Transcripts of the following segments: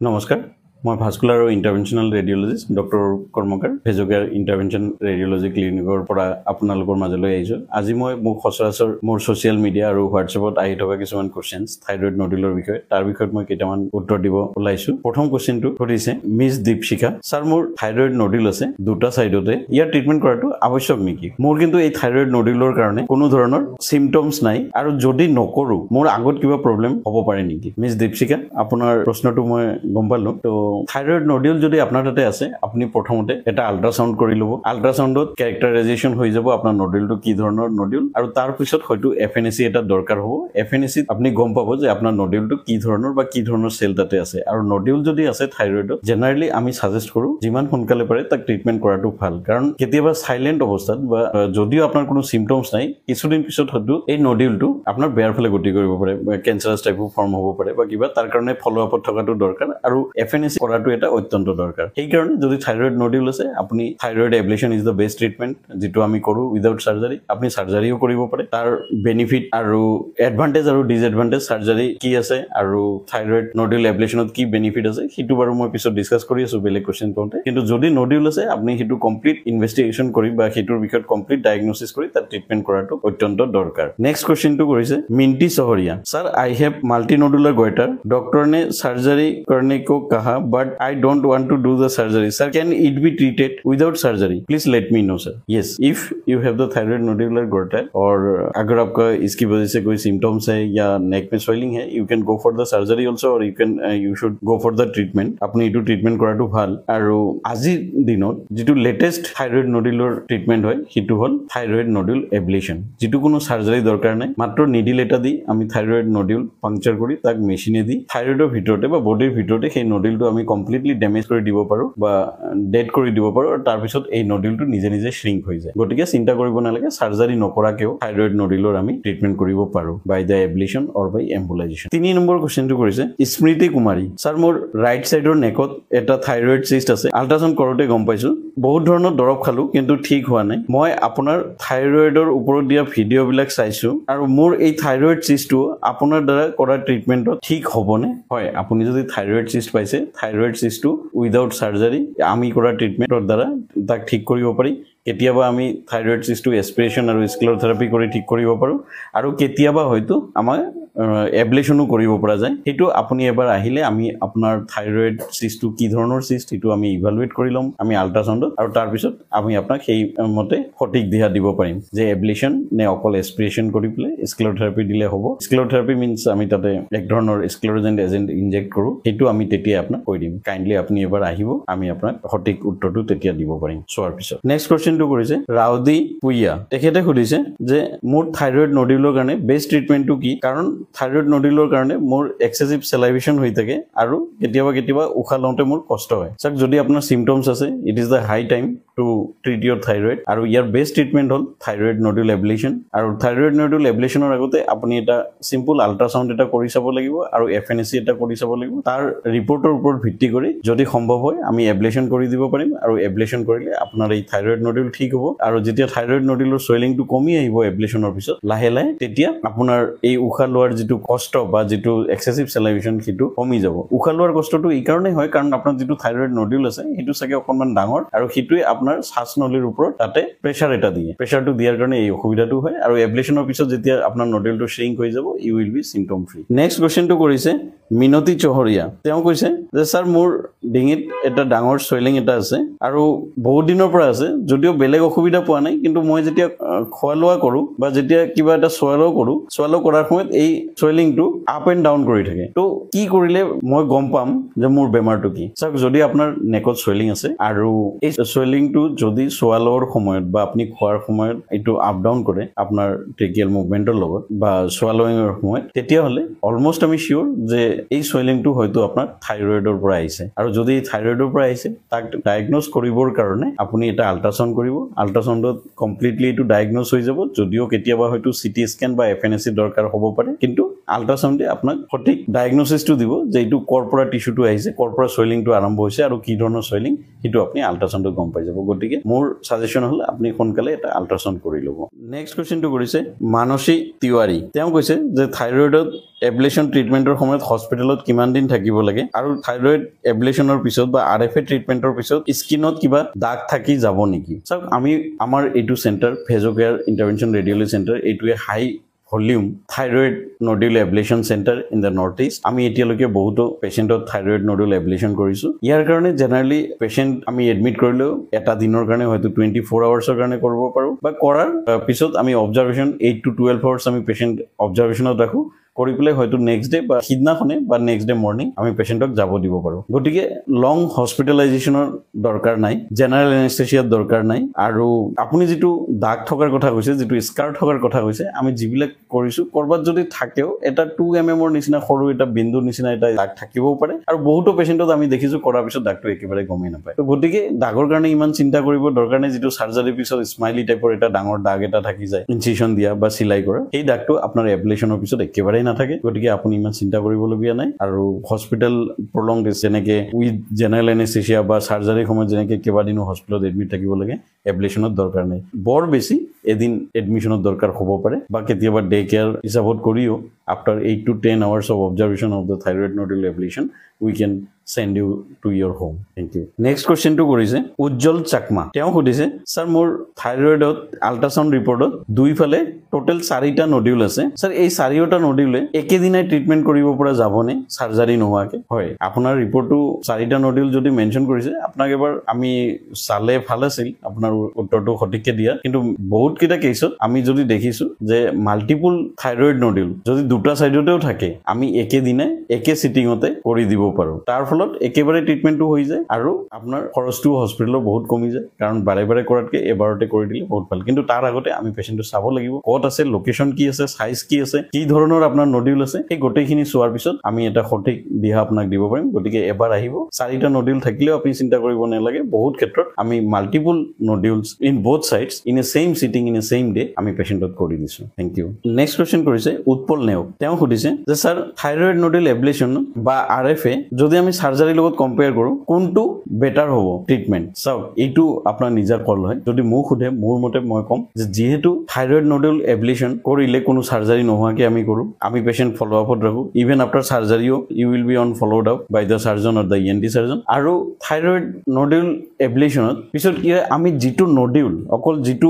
নমস্কাৰ মই ভাস্কুলাৰ আৰু interventional radiologist doctor Karmakar Vasocare intervention radiology ক্লিনিকৰ পৰা আপোনালোকৰ মাজলৈ আহিছোঁ। আজি মই মোক সচৰাচৰ মোৰ ছ'চিয়েল মিডিয়া আৰু হোৱাটছএপত আহি থকা কিছুমান কুৱেশ্যনছ থাইৰয়ড নডুলৰ বিষয়ে তাৰ বিষয়ত মই কেইটামান উত্তৰ দিব ওলাইছোঁ। প্ৰথম কুৱেশ্যনটো সুধিছে মিছ দীপশিখা, ছাৰ মোৰ থাইৰয়ড নডুল আছে দুটা ছাইডতে, ইয়াৰ ট্ৰিটমেণ্ট কৰাটো আৱশ্যক নেকি? মোৰ কিন্তু এই থাইৰয়ড নডুলৰ কাৰণে কোনো ধৰণৰ চিমটমছ নাই আৰু যদি নকৰোঁ মোৰ আগত কিবা প্ৰব্লেম হ'ব পাৰে নেকি? মিছ দীপশিখা, আপোনাৰ প্ৰশ্নটো মই গম পালোঁ। তো থাইৰয়ড নডুল যদি আপোনাৰ তাতে আছে আপুনি প্ৰথমতে এটা আল্ট্ৰাসাউণ্ড কৰি ল'ব। আল্ট্ৰাসাউণ্ডত কেৰেক্টাৰাইজেশ্যন হৈ যাব আপোনাৰ নডুলটো কি ধৰণৰ নডুল, আৰু তাৰ পিছত হয়তো FNAC এটা দৰকাৰ হ'ব। FNACত আপুনি গম পাব যে আপোনাৰ নডুলটো কি ধৰণৰ বা কি ধৰণৰ চেল তাতে আছে। আৰু নডুল যদি আছে থাইৰয়ডত জেনেৰেলি আমি সাজেষ্ট কৰোঁ যিমান সোনকালে পাৰে তাক ট্ৰিটমেণ্ট কৰাটো ভাল, কাৰণ কেতিয়াবা সাইলেণ্ট অৱস্থাত বা যদিও আপোনাৰ কোনো চিমটমছ নাই কিছুদিন পিছত হয়তো এই নডুলটো আপোনাৰ বেয়াৰ ফালে গতি কৰিব পাৰে, কেঞ্চাৰাছ টাইপৰ ফৰ্ম হ'ব পাৰে বা কিবা, তাৰ কাৰণে ফ'ল' আপত থকাটো দৰকাৰ আৰু FNAC কৰাটো এটা অত্যন্ত দৰকাৰ। সেইকাৰণে যদি থাইৰয়ড নডুল আছে আপুনি thyroid ablation is the best treatment, যিটো আমি কৰোঁ উইদাউট চাৰ্জাৰী। আপুনি চাৰ্জাৰীও কৰিব পাৰে। তাৰ বেনিফিট আৰু এডভান্টেজ আৰু ডিছএডভান্টেজ চাৰ্জাৰী কি আছে আৰু থাইৰয়ড নডুল এবলেশ্যনত কি বেনিফিট আছে সেইটো বাৰু মই পিছত ডিছকাছ কৰি আছোঁ বেলেগ কুৱেশ্যন কৰোঁতে। কিন্তু যদি নডুল আছে আপুনি সেইটো কমপ্লিট ইনভেষ্টিগেশ্যন কৰি বা সেইটোৰ বিষয়ত কমপ্লিট ডায়েগনচিছ কৰি তাত ট্ৰিটমেণ্ট কৰাটো অত্যন্ত দৰকাৰ। নেক্সট কুৱেশ্যনটো কৰিছে Minti Saharia, sir I have multi nodular goitre, doctor ने सर्जरी करने को कहा but I don't want to do the surgery, sir can it be treated without surgery? Please let me know sir. Yes, if you have the thyroid nodular goitre और अगर आपका इसकी वजह से कोई सिम्टम्स है या नेक में स्वेलिंग है, you can go for the surgery also और you should go for the treatment. अपनी इटू ट्रीटमेंट कराटो ভাল। আৰু আজিৰ দিনত যিটো লেটেষ্ট থাইৰয়ড নডুলৰ ট্ৰিটমেণ্ট হয় সেইটো হ'ল থাইৰয়ড নডুল এবলেশ্যন, যিটো কোনো চাৰ্জাৰী দৰকাৰ নাই, মাত্ৰ নিডিল এটা দি আমি থাইৰয়ড নডুল পাংচাৰ কৰি তাক মেচিনে দি থাইৰয়ডৰ ভিতৰতে বা বডিৰ ভিতৰতে সেই নডুলটো আমি কমপ্লিটলি ডেমেজ কৰি দিব পাৰোঁ বা ডেড কৰি দিব পাৰোঁ, আৰু তাৰপিছত এই নডুলটো নিজে নিজে শ্ৰিংক হৈ যায়। গতিকে চিন্তা কৰিব নালাগে, চাৰ্জাৰী নকৰাকেও থাইৰয়ড নডুলৰ আমি ট্ৰিটমেণ্ট কৰিব পাৰোঁ বাই দ্য এবলেশ্যন অৰ বাই এম্বুলাইজেশ্যন। 3 নম্বৰ কুৱেশ্যনটো কৰিছে স্মৃতি কুমাৰী, ছাৰ মোৰ ৰাইট ছাইডৰ নেকত এটা থাইৰয়ড চিষ্ট আছে, আল্ট্ৰাচাউণ্ড কৰোঁতে গম পাইছোঁ, বহুত ধৰণৰ দৰৱ খালোঁ কিন্তু ঠিক হোৱা নাই। মই আপোনাৰ থাইৰয়ডৰ ওপৰত দিয়া ভিডিঅ'বিলাক চাইছোঁ আৰু মোৰ এই থাইৰয়ড চিষ্টটো আপোনাৰ দ্বাৰা কৰা ট্ৰিটমেণ্টত ঠিক হ'বনে? হয়, আপুনি যদি থাইৰয়ড চিষ্ট পাইছে, থাইৰয়ড চিষ্টটো উইদাউট চাৰ্জাৰী আমি কৰা ট্ৰিটমেণ্টৰ দ্বাৰা তাক ঠিক কৰিব পাৰি। কেতিয়াবা আমি থাইৰয়ড চিষ্টটো এস্পিৰেশ্যন আৰু স্ক্লেৰ'থেৰাপি কৰি ঠিক কৰিব পাৰোঁ, আৰু কেতিয়াবা হয়তো আমাৰ এবলেশ্যনো কৰিব পৰা যায়। সেইটো আপুনি এবাৰ আহিলে আমি আপোনাৰ থাইৰয়ড চিষ্টটো কি ধৰণৰ চিষ্ট সেইটো আমি ইভালুৱেট কৰি ল'ম আমি আল্ট্ৰাচাউণ্ডত, আৰু তাৰপিছত আমি আপোনাক সেই মতে সঠিক দিহা দিব পাৰিম যে এবলেশ্যন নে অকল এস্পিৰেশ্যন কৰি পেলাই স্ক্লেৰ'থেৰাপি দিলে হ'ব। স্ক্লেৰ'থেৰাপি মিনছ আমি তাতে এক ধৰণৰ স্ক্লেৰ'জেন্ট এজেণ্ট ইনজেক্ট কৰোঁ, সেইটো আমি তেতিয়া আপোনাক কৈ দিম। কাইণ্ডলি আপুনি এবাৰ আহিব, আমি আপোনাক সঠিক উত্তৰটো তেতিয়া দিব পাৰিম চোৱাৰ পিছত। নেক্সট কুৱেশ্যনটো কৰিছে ৰাউদি পুইয়া, তেখেতে সুধিছে যে মোৰ থাইৰয়ড নডুলৰ কাৰণে বেষ্ট ট্ৰিটমেণ্টটো কি? কাৰণ থাইৰয়ড নডুলৰ কাৰণে মোৰ এক্সেছিভ চেলাইভেশ্যন হৈ থাকে আৰু কেতিয়াবা উশাহ লওঁতে মোৰ কষ্ট হয়। চাওক, যদি আপোনাৰ চিমটমছ আছে it is the high time to treat your thyroid, আৰু ইয়াৰ বেষ্ট ট্ৰিটমেণ্ট হ'ল থাইৰয়ড নডুল এবলেশ্যন। আৰু থাইৰয়ড নডুল এবলেশ্যনৰ আগতে আপুনি এটা চিম্পল আল্ট্ৰাচাউণ্ড এটা কৰি চাব লাগিব আৰু FNAC এটা কৰি চাব লাগিব। তাৰ ৰিপৰ্টৰ ওপৰত ভিত্তি কৰি যদি সম্ভৱ হয় আমি এবলেশ্যন কৰি দিব পাৰিম, আৰু এবলেশ্যন কৰিলে আপোনাৰ এই থাইৰয়ড নডুল ঠিক হ'ব। আৰু যেতিয়া থাইৰয়ড নডুলৰ চুৱেলিংটো কমি আহিব এবলেশ্যনৰ পিছত লাহে লাহে, তেতিয়া আপোনাৰ এই উশাহ লোৱাৰ যিটো কষ্ট বা যিটো এক্সেছিভ চেলাইভেশ্যন সেইটো কমি যাব। উশাহ লোৱাৰ কষ্টটো এই কাৰণেই হয় কাৰণ আপোনাৰ যিটো থাইৰয়ড নডুল আছে সেইটো চাগে অকণমান ডাঙৰ, আৰু সেইটোৱে আপোনাৰ শ্বাসনলীৰ ওপৰত তাতে প্ৰেছাৰ এটা দিয়ে। প্ৰেছাৰটো দিয়াৰ কাৰণে এই অসুবিধাটো হয়, আৰু এবলেশ্যনৰ পিছত যেতিয়া আপোনাৰ নডুলটো শ্ৰিংক হৈ যাব you will be symptom free. Next কুৱেশ্যনটো কৰিছে মিনতি চহৰীয়া, তেওঁ কৈছে যে ছাৰ মোৰ ডিঙিত এটা ডাঙৰ চুৱেলিং এটা আছে আৰু বহুত দিনৰ পৰা আছে, যদিও বেলেগ অসুবিধা পোৱা নাই, কিন্তু মই যেতিয়া খোৱা লোৱা কৰোঁ বা যেতিয়া কিবা এটা চোৱালো কৰাৰ সময়ত এই চুৱেলিংটো আপ এণ্ড ডাউন কৰি থাকে। তো কি কৰিলে মই গম পাম যে মোৰ বেমাৰটো কি? চাওক, যদি আপোনাৰ নেকত চুৱেলিং আছে আৰু এই চুৱেলিংটো যদি চোৱালোৱাৰ সময়ত বা আপুনি খোৱাৰ সময়ত এইটো আপ ডাউন কৰে আপোনাৰ ট্ৰেকিয়েল মুভমেণ্টৰ লগত বা চোৱালোৱাৰ সময়ত, তেতিয়াহ'লে অলমষ্ট আমি চিয়'ৰ যে এই চুৱেলিংটো হয়তো আপোনাৰ থাইৰয়ডৰ পৰা আহিছে। আৰু যদি থাইৰয়ডৰ পৰা আহিছে তাক ডায়েগন'জ কৰিবৰ কাৰণে আপুনি এটা আল্ট্ৰাচাউণ্ড কৰিব। আল্ট্ৰাচাউণ্ডত কমপ্লিটলি এইটো ডায়েগন'জ হৈ যাব, যদিও কেতিয়াবা হয়তো CT স্কেন বা FNAC দৰকাৰ হ'ব পাৰে, কিন্তু আল্ট্ৰাসাউণ্ডে আপোনাক সঠিক ডায়াগনোসিসটো দিব যে এইটো কৰ্পৰা টিস্যুটো আহিছে কৰ্পৰা সোইলিংটো আৰম্ভ হৈছে আৰু কি ধৰণৰ সোইলিং হিটো আপুনি আল্ট্ৰাসাউণ্ডত গম পাই যাব গতিকে মোৰ সাজেশন হল আপুনি সোনকালে এটা আল্ট্ৰাসাউণ্ড কৰি ল'ব নেক্সট কোৱেশ্চনটো কৰিছে মানসী তিৱাৰী তেওঁ কৈছে যে থাইৰয়েডত এবলেশন ট্ৰিটমেন্টৰ সময়ত হস্পিটেলত কিমান দিন থাকিব লাগে আৰু থাইৰয়েড এবলেশনৰ পিছত বা আৰএফএ ট্ৰিটমেন্টৰ পিছত স্কিনত কিবা দাগ থাকি যাব নেকি সব আমি আমাৰ এইটো centre Vasocare intervention radiology centre এইটোৱে high volume thyroid nodule ablation centre in the North East আমি এতিয়ালৈকে বহুতো পেশেন্টত থাইৰয়েড নডুল এবলেশন কৰিছো ইয়াৰ কাৰণে জেনাৰেলি পেশেন্ট আমি এডমিট কৰিলেও এটা দিনৰ কাৰণে হয়তো 24 আৱাৰ্ছৰ কাৰণে কৰিব পাৰো বা কৰাৰ পিছত আমি অবজাৰভেশন 8 to 12 আৱাৰ্ছ আমি পেশেন্ট অবজাৰভেশনত ৰাখো কৰি পেলাই হয়তো নেক্সট ডে বা সিদিনাখনে বা নেক্সট ডে মৰ্নিং আমি পেশেন্টক যাব দিব পাৰো গতিকে লং হস্পিটেলাইজেশনৰ দৰকাৰ নাই জেনাৰেল এনেস্থেচিয়াৰ দৰকাৰ নাই আৰু আপুনি যেটো দাগ থকাৰ কথা কৈছে যেটো স্কাৰ থকাৰ কথা কৈছে আমি জিবিলাক কৰিছো কৰবাত যদি থাকেও এটা 2 mm ৰ নিচিনা সৰু এটা বিন্দু নিচিনা এটা দাগ থাকিবও পাৰে আৰু বহুতো পেশেন্টত আমি দেখিছো কৰাৰ পিছত দাগটো একেবাৰে গমেই নাপায় তো গতিকে দাগৰ কাৰণে ইমান চিন্তা কৰিব দৰকাৰ নাই যেটো সাৰ্জাৰি পিছত স্মাইলি টাইপৰ এটা ডাঙৰ দাগ এটা থাকি যায় ইনচিশন দিয়া বা সিলাই কৰা এই দাগটো আপোনাৰ এবলেশনৰ পিছত একেবাৰে নাথাকে গতিকে আপুনি ইমান চিন্তা কৰিবলগীয়া নাই আৰু হস্পিটেল প্ৰলং যেনেকে উইথ জেনাৰেল এনেস্থেচিয়া বা সাৰ্জাৰি সময়ত যেনেকে কেইবাদিনো হস্পিটেলত এডমিট থাকিব লাগে এবলেশনত দৰকাৰ নাই বৰ বেছি এদিন এডমিশনত দৰকাৰ হ'ব পাৰে বা কেতিয়াবা ডে কেয়াৰ হিচাপত কৰিও after 8 to 10 hours of observation of the thyroid nodule ablation we can send you to your home thank you next question to কৰিছে উজ্জ্বল চাকমা তেওঁ সুধিছে স্যাৰ মোৰ থাইৰয়েডত আল্ট্ৰাসাউণ্ড ৰিপৰ্টত দুইফালে টোটাল 4টা নডুল আছে স্যাৰ এই 4টা নডুলে একেদিনাই ট্ৰিটমেন্ট কৰিব পৰা যাবনে সাৰ্জাৰি নোহোৱাকে হয় আপোনাৰ ৰিপৰ্টটো 4টা নডুল যদি মেনশন কৰিছে আপোনাক এবাৰ আমি চালে ভাল আছিল আপোনাৰ উত্তৰটো সঠিককে দিয়া কিন্তু বহুত কিটা কেছত আমি যদি দেখিছো যে মাল্টিপল থাইৰয়েড নডুল যদি দুটা সাইডতেও থাকে আমি একেদিনাই একে সিটিংতে কৰি দিব পাৰো তাৰ ফলত একেবাৰে ট্ৰিটমেন্টটো হৈ যায় আৰু আপোনাৰ খৰচটো হস্পিটেলৰ বহুত কমি যায় কাৰণ বাৰে বাৰে কৰাতকে এবাৰতে কৰি দিলে বহুত ভাল কিন্তু তাৰ আগতে আমি পেশেন্টটো চাব লাগিব ক'ত আছে লোকেশন কি আছে সাইজ কি আছে কি ধৰণৰ আপোনাৰ নডুল আছে এই গোটেইখিনি চোৱাৰ পিছত আমি এটা সঠিক দিহা আপোনাক দিব পাৰিম গতিকে এবাৰ আহিব 4টা নডুল থাকিলেও আপুনি চিন্তা কৰিব নালাগে বহুত ক্ষেত্ৰত আমি multiple nodules in both sides in a same sitting in a same day আমি পেশেন্টত কৰি দিছো থ্যাংক ইউ নেক্সট কোৱেশ্চন কৰিছে উৎপল নেওক তেওঁ সুধিছে যে স্যাৰ থাইৰয়েড নডুল এবলেশন বা আৰএফএ যদি আমি সাৰ্জাৰি লগত কম্পেয়াৰ কৰো কোনটো বেটাৰ হ'ব ট্ৰিটমেন্ট সব এইটো আপোনাৰ নিজৰ কল হয় যদি মোক খুদে মোৰ মতে মই কম যে যেহেতু থাইৰয়েড নডুল এবলেশন কৰিলে কোনো সাৰ্জাৰি নোহোৱাকে আমি কৰো আমি পেশেন্ট ফলো আপত ৰাখো ইভেন আফটাৰ সাৰ্জাৰিও you will be on followed up by the surgeon or the ENT surgeon আৰু থাইৰয়েড নডুল এবলেশনত পিছত কি আমি যেটো নডুল অকল যেটো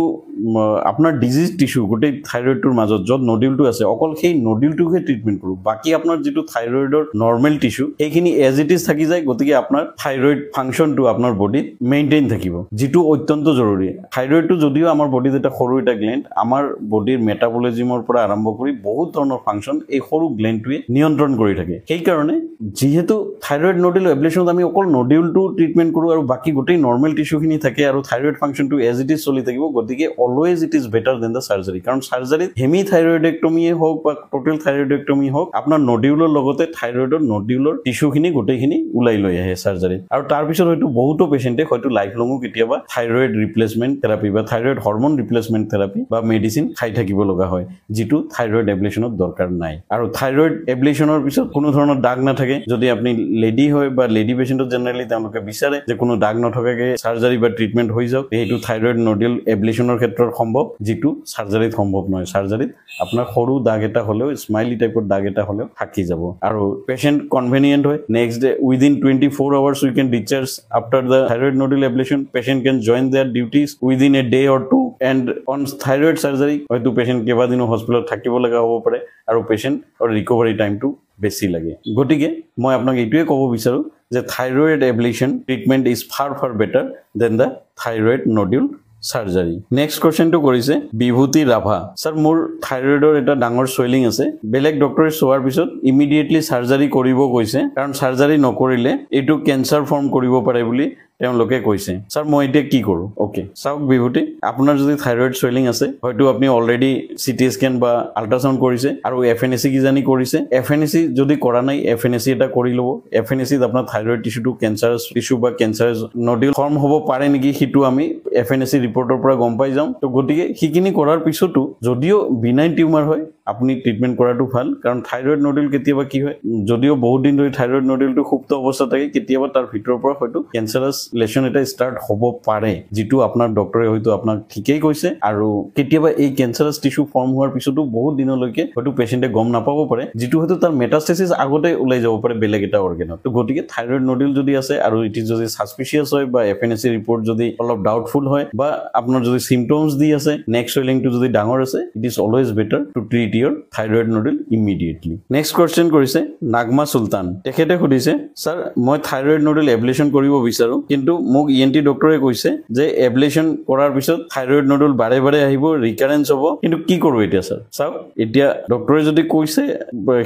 আপোনাৰ ডিজিজ টিস্যু গোটেই থাইৰয়েডৰ মাজত যত নডুলটো আছে অকল সেই নডুলটোকে ট্ৰিটমেন্ট কৰো বাকি আপোনাৰ যেটো থাইৰয়েডৰ নৰমাল টিস্যু এইখিনি এজ ইট ইজ থাকি যায় গতিকে আপোনাৰ থাইৰয়েড ফাংশনটো আপোনাৰ বডিত মেইনটেইন থাকিব যেটো অত্যন্ত জৰুৰী থাইৰয়েডটো যদিও আমাৰ বডিত এটা সৰু এটা গ্ল্যান্ড আমাৰ বডিৰ মেটাবলিজমৰ পৰা আৰম্ভ কৰি বহুত ধৰণৰ ফাংশন এই সৰু গ্ল্যান্ডটোৱে নিয়ন্ত্ৰণ কৰি থাকে সেই কাৰণে যেহেতু থাইৰয়েড নডুল এবলেশনত আমি অকল নডুলটো ট্ৰিটমেন্ট কৰো আৰু বাকি গোটেই নৰমাল টিস্যুখিনি থাকে আৰু থাইৰয়েড ফাংশনটো এজ ইট ইজ চলি থাকিব গতিকে always it is better than the surgery কাৰণ সাৰ্জাৰিত হেমি থাইৰয়েডেক্টমীয়ে হওক বা টোটাল থাইৰয়েডেক্টমী হওক আপোনাৰ নডুলৰ লগতে থাইৰয়েডৰ নডুলৰ টিস্যুখিনি গোটেইখিনি উলাই লৈ আহে সাৰ্জাৰিত আৰু তাৰ পিছত হয়তো বহুতো পেশেন্টে হয়তো লাইফ লংও কেতিয়াবা থাইৰয়েড ৰিপ্লেসমেন্ট থেৰাপি বা থাইৰয়েড হৰমন ৰিপ্লেসমেন্ট থেৰাপি বা মেডিসিন খাই থাকিব লগা হয় যেটো থাইৰয়েড এবলেশনত দৰকাৰ নাই আৰু থাইৰয়েড এবলেশনৰ পিছত কোনো ধৰণৰ দাগ নাথাকে যদি আপুনি লেডি হয় বা লেডি পেশেন্টত জেনাৰেলি তেওঁলোকে বিচাৰে যে কোনো দাগ নথকাকে সাৰ্জাৰি বা ট্ৰিটমেন্ট হৈ যাওক এইটো থাইৰয়েড নডুল এবলেশনৰ ক্ষেত্ৰত সম্ভৱ যেটো সাৰ্জাৰিত সম্ভৱ নহয় সাৰ্জাৰিত আপোনাৰ সৰু দাগ এটা হলেও স্মাইলি টাইপৰ দাগ এটা হলেও থাকি যাব আৰু পেশেন্ট কনভেনিয়েন্ট হয় next day within 24 hours we can discharge after the thyroid nodule ablation patient can join their duties within a day or two and on thyroid surgery হয়তো পেশেন্ট কেইবাদিনো হস্পিটেলত থাকিব লগা হ'ব পাৰে আৰু patient or recovery time to বেছি লাগে গতিকে মই আপোনাক এইটোৱে ক'ব বিচাৰো যে thyroid ablation treatment is far better than the thyroid nodule surgery next কোৱেশ্চনটো কৰিছে বিভূতি ৰাভা স্যাৰ মোৰ থাইৰয়েডৰ এটা ডাঙৰ সোইলিং আছে বেলেগ ডক্টৰে সোৱাৰ পিছত ইমিডিয়েটলি সাৰ্জাৰি কৰিব কৈছে কাৰণ সাৰ্জাৰি নকৰিলে এটো ক্যান্সাৰ ফৰ্ম কৰিব পাৰে বুলি তেওঁলোকে কৈছে স্যাৰ মই এতিয়া কি কৰো ওকে চাওক বিভূতি আপোনাৰ যদি থাইৰয়েড সোইলিং আছে হয়তো আপুনি অলৰেডি সিটি স্ক্যান বা আল্ট্ৰাসাউণ্ড কৰিছে আৰু এফএনএসি কি জানি কৰিছে এফএনএসি যদি কৰা নাই এফএনএসি এটা কৰি লব এফএনএসি আপোনাৰ থাইৰয়েড টিস্যুটো ক্যান্সাৰাছ টিস্যু বা ক্যান্সাৰাছ নডুল ফৰ্ম হ'ব পাৰে নেকি হিটো আমি এফএনএসি ৰিপৰ্টৰ পৰা গম পাই যাম তো গতিকে হিকিনি কৰাৰ পিছতো যদিও বিনাইন টিউমাৰ হয় আপুনি ট্ৰিটমেন্ট কৰাটো ভাল কাৰণ থাইৰয়েড নডুল কেতিয়াবা কি হয় যদিও বহুত দিন ধৰি থাইৰয়েড নডুলটো সুপ্ত অৱস্থা থাকে কেতিয়াবা তাৰ ভিতৰৰ পৰা হয়তো ক্যান্সাৰাছ লেশন এটা ষ্টাৰ্ট হ'ব পাৰে যেটো আপোনাৰ ডক্টৰে হয়তো আপোনাক ঠিকই কৈছে আৰু কেতিয়াবা এই ক্যান্সাৰাছ টিস্যু ফৰ্ম হোৱাৰ পিছতো বহুত দিনলৈকে হয়তো পেশেন্টে গম নাপাব পাৰে যেটো হয়তো তাৰ মেটাস্টেসিস আগতে ওলাই যাব পাৰে বেলেগ এটা অৰ্গানত তো গতিকে থাইৰয়েড নডুল যদি আছে আৰু ইট ইজ যদি সাসপিচিয়াস হয় বা এফএনএসি ৰিপৰ্ট যদি অলপ ডাউটফুল হয় বা আপোনাৰ যদি সিম্পটমস দি আছে নেক সোয়েলিং টু যদি ডাঙৰ আছে it is always better to treat your thyroid nodule immediately next question কৰিছে নাগমা সুলতান তেখেতে সুধিছে স্যাৰ মই থাইৰয়েড নডুল এবলেশন কৰিব বিচাৰো কিন্তু মোক ইএনটি ডক্টৰে কৈছে যে এবলেশন কৰাৰ পিছত থাইৰয়েড নডুল বাৰে বাৰে আহিব ৰিকাৰেন্স হ'ব কিন্তু কি কৰো এতিয়া স্যাৰ চাও এতিয়া ডক্টৰে যদি কৈছে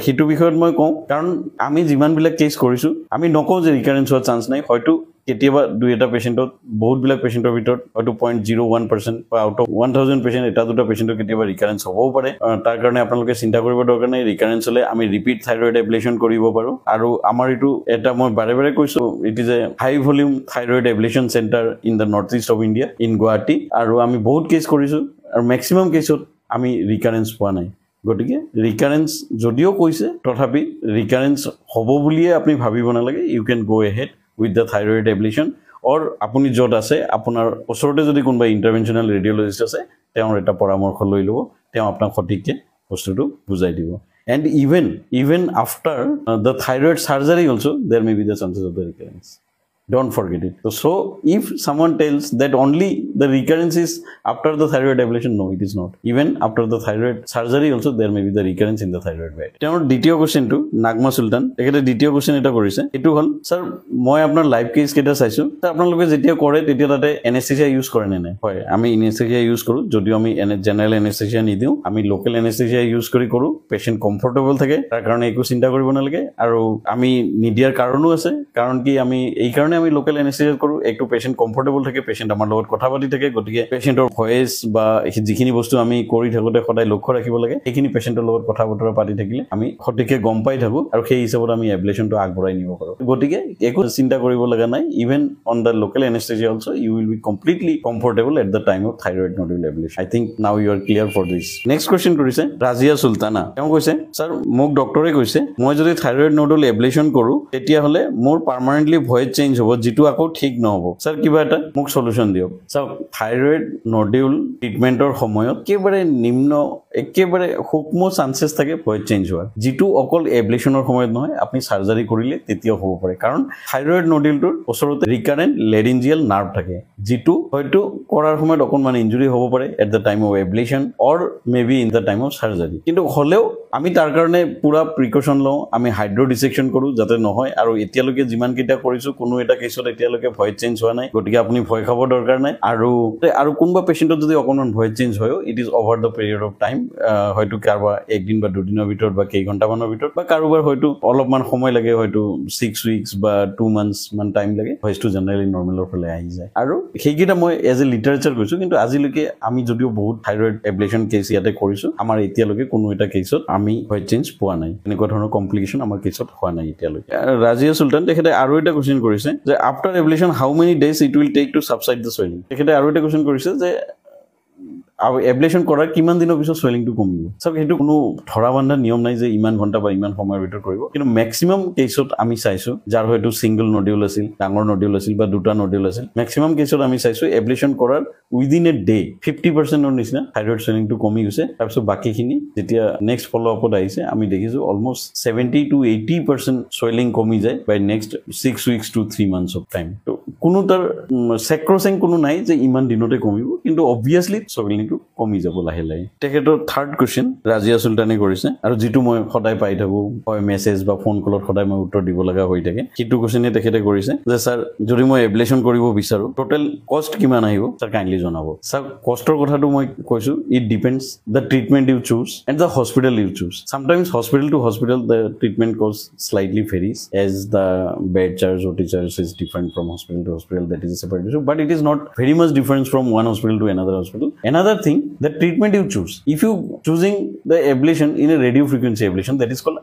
হিটু বিষয়ত মই কওঁ কাৰণ আমি যিমান বিলাক কেস কৰিছো আমি নকওঁ যে ৰিকাৰেন্স হোৱাৰ চান্স নাই হয়তো কেতিয়াবা দুই এটা পেশেন্টত বহুত বিলাক পেশেন্টৰ ভিতৰত হয়তো 0.01% বা আউট অফ 1000 পেশেন্ট এটা দুটা পেশেন্টৰ কেতিয়াবা ৰিকাৰেন্স হ'বও পাৰে তাৰ কাৰণে আপোনালোকে চিন্তা কৰিব দৰকাৰ নাই ৰিকাৰেন্স হলে আমি ৰিপিট থাইৰয়েড এবলেশন কৰিব পাৰো আৰু আমাৰ ইটো এটা মই বাৰে বাৰে কৈছো it is a high volume thyroid ablation centre in the north east of India in Guwahati আৰু আমি বহুত কেস কৰিছো আৰু ম্যাক্সিমাম কেছত আমি ৰিকাৰেন্স পোৱা নাই গটিকে ৰিকাৰেন্স যদিও কৈছে তথাপি ৰিকাৰেন্স হ'ব বুলিয়ে আপুনি ভাবিব নালাগে you can go ahead with the thyroid ablation or apuni jot ase apunar osorote jodi kunba interventional radiologist ase teor eta paramorkho loi lobo teo apnak khotike bostutu bujai dibo and even after the thyroid surgery also there may be the chances of the recurrence don't forget it so if someone tells that only the recurrence is after the thyroid ablation no it is not even after the thyroid surgery also there may be the recurrence in the thyroid bed teor ditiyo question to nagma sultan ekete ditiyo question eta korise etu hol sir moi apnar live case keta saisu sir apnaloke jetia kore tetia tate anesthesia use kore ne hoy ami anesthesia use koru jodio ami general anesthesia ni diu ami local anesthesia use kori koru patient comfortable thake tar karone eku চিন্তা কৰিব নালাগে আৰু আমি নিদিয়াৰ কাৰণো আছে কাৰণ কি আমি এই কাৰণে আমি লোকাল এনেস্থেচিয়া কৰো একটু পেশেন্ট কমফৰ্টেবল থাকে পেশেন্ট আমাৰ লগত কথা পাতি থাকে গতিকে পেশেন্টৰ ভয়েস বা যিখিনি বস্তু আমি কৰি থাকোতে সদায় লক্ষ্য ৰাখিব লাগে এইখিনি পেশেন্টৰ লগত কথা বতৰা পাতি থাকিলে আমি সঠিকে গম পাই থাকো আৰু সেই হিচাপত আমি এবলেশনটো আগবঢ়াই নিব পাৰো গতিকে একো চিন্তা কৰিব লগা নাই even on the local anaesthesia also you will be completely comfortable at the time of thyroid nodule ablation I think now you are clear for this next question কৰিছে ৰাজিয়া সুলতানা তেওঁ কৈছে স্যাৰ মোক ডক্টৰে কৈছে মই যদি থাইৰয়েড নডুল এবলেশন কৰো তেতিয়া হলে মোৰ পাৰ্মানেন্টলি ভয়েস চেঞ্জ হ'ব যেটো আকৌ ঠিক নহব স্যাৰ কিবা এটা মোক সলিউশন দিয়ক স্যাৰ থাইৰয়েড নডুল ট্ৰিটমেন্টৰ সময়ত একেবাৰে নিম্ন একেবাৰে সূক্ষ্ম চান্সেস থাকে ভয়েস চেঞ্জ হোৱাৰ যেটো অকল এবলেশনৰ সময়ত নহয় আপুনি সাৰ্জাৰি কৰিলে তেতিয়া হ'ব পাৰে কাৰণ থাইৰয়েড নডুলটোৰ ওচৰতে ৰিকাৰেন্ট লেৰিঞ্জিয়াল নাৰ্ভ থাকে যেটো হয়তো কৰাৰ সময়ত অকনমান ইনজুৰি হ'ব পাৰে at the time of ablation or maybe in the time of surgery কিন্তু হলেও আমি তাৰ কাৰণে পুৰা প্ৰিকশন লওঁ আমি হাইড্ৰো ডিসেকশন কৰো যাতে নহয় আৰু এতিয়ালৈকে যিমান কিটা কৰিছো কোনো এটা কেছত এতিয়ালৈকে ভয়েস চেঞ্জ হোৱা নাই গতিকে আপুনি ভয় খাব দৰকাৰ নাই আৰু কোনবা পেশেন্টৰ যদি অকনমান ভয়েস চেঞ্জ হয় it is over the period of time হয়তো কাৰবা একদিন বা দুদিনৰ ভিতৰত বা কেই ঘণ্টা মানৰ ভিতৰত বা কাৰোবাৰ হয়তো অলপমান সময় লাগে হয়তো 6 উইকস বা 2 মান্থস মান টাইম লাগে ভয়েসটো জেনাৰেলি নৰমালৰ ফালে আহি যায় আৰু সেইকিটা মই এজ এ লিটাৰেচাৰ কৈছো কিন্তু আজিলৈকে আমি যদিও বহুত থাইৰয়েড এবলেশন কেছ ইয়াতে কৰিছো আমাৰ এতিয়ালৈকে কোনো এটা কেছত আমি ভয়েস চেঞ্জ পোৱা নাই এনেকুৱা ধৰণৰ কমপ্লিকেশন আমাৰ কেছত হোৱা নাই এতিয়ালৈকে ৰাজিয়া সুলতান তেখেতে আৰু এটা কোৱেশ্চন কৰিছে যে after ablation how many days it will take to subside the swelling তেখেতে আৰু এটা কোৱেশ্চন কৰিছে যে এবলেশন কৰাৰ কিমান দিনৰ পিছত সোয়েলিংটো কমিব সব হেতু কোনো ধৰা বান্ধা নিয়ম নাই যে ইমান ঘণ্টা বা ইমান সময়ৰ ভিতৰত কৰিব কিন্তু ম্যাক্সিমাম কেছত আমি চাইছো যাৰ হয়তো সিঙ্গল নডিউল আছিল ডাঙৰ নডিউল আছিল বা দুটা নডিউল আছিল ম্যাক্সিমাম কেছত আমি চাইছো এবলেশন কৰাৰ উইদিন এ ডে 50% অৰ নিচিনা থাইৰয়েড সোয়েলিংটো কমি গৈছে তাৰপিছত বাকিখিনি যেতিয়া নেক্সট ফলো আপত আহিছে আমি দেখিছো অলমোস্ট 70 to 80% সোয়েলিং কমি যায় by next 6 weeks to 3 months of time তো কোনো তাৰ সেক্ৰসেং কোনো নাই যে ইমান দিনতে কমিব কিন্তু অবভিয়াসলি সোয়েলিং কমি যাব লাহে লাহে তেখেতৰ থাৰ্ড কোৱেশ্চন ৰাজিয়া সুলতানে কৰিছে আৰু যেটো মই সদায় পাই থাকো হয় মেছেজ বা ফোন কলত সদায় মই উত্তৰ দিব লগা হৈ থাকে কিটো কোৱেশ্চনে তেখেতে কৰিছে যে স্যাৰ যদি মই এবলেশন কৰিব বিচাৰো টোটাল কষ্ট কিমান আহিব স্যাৰ কাইন্ডলি জনাব স্যাৰ কষ্টৰ কথাটো মই কৈছো it depends the treatment you choose and the hospital you choose sometimes hospital to hospital the treatment cost slightly varies as the bed charge OT charge is different from hospital to hospital that is separate issue but it is not very much difference from one hospital to another hospital another thing the treatment you choose if you choosing the ablation in a radio frequency ablation that is called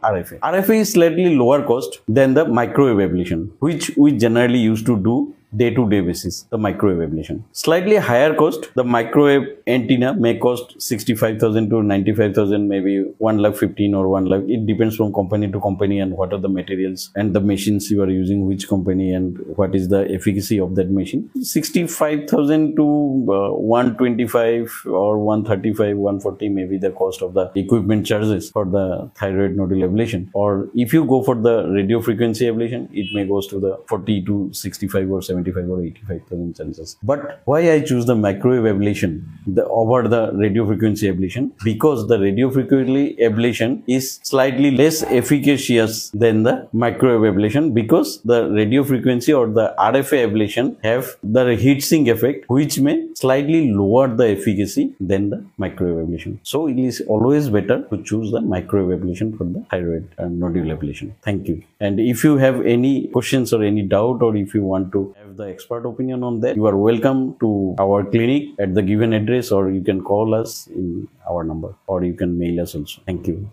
RFA is slightly lower cost than the microwave ablation which we generally used to do day-to-day basis, the microwave ablation. Slightly higher cost, the microwave antenna may cost 65,000 to 95,000, maybe 1,15,000 or 1 lakh. It depends from company to company and what are the materials and the machines you are using, which company, and what is the efficacy of that machine. 65,000 to 125 or 135, 140 may be the cost of the equipment charges for the thyroid nodule ablation. Or if you go for the radio frequency ablation, it may goes to the 40 to 65 or 75 or 85,000 chances. But why I choose the microwave ablation over the radio frequency ablation? Because the radio frequency ablation is slightly less efficacious than the microwave ablation, because the radio frequency or the RFA ablation have the heat sink effect, which may slightly lower the efficacy than the microwave ablation. So it is always better to choose the microwave ablation for the thyroid nodule ablation. Thank you. And if you have any questions or any doubt, or if you want to have the expert opinion on that, you are welcome to our clinic at the given address, or you can call us in our number, or you can mail us also. Thank you.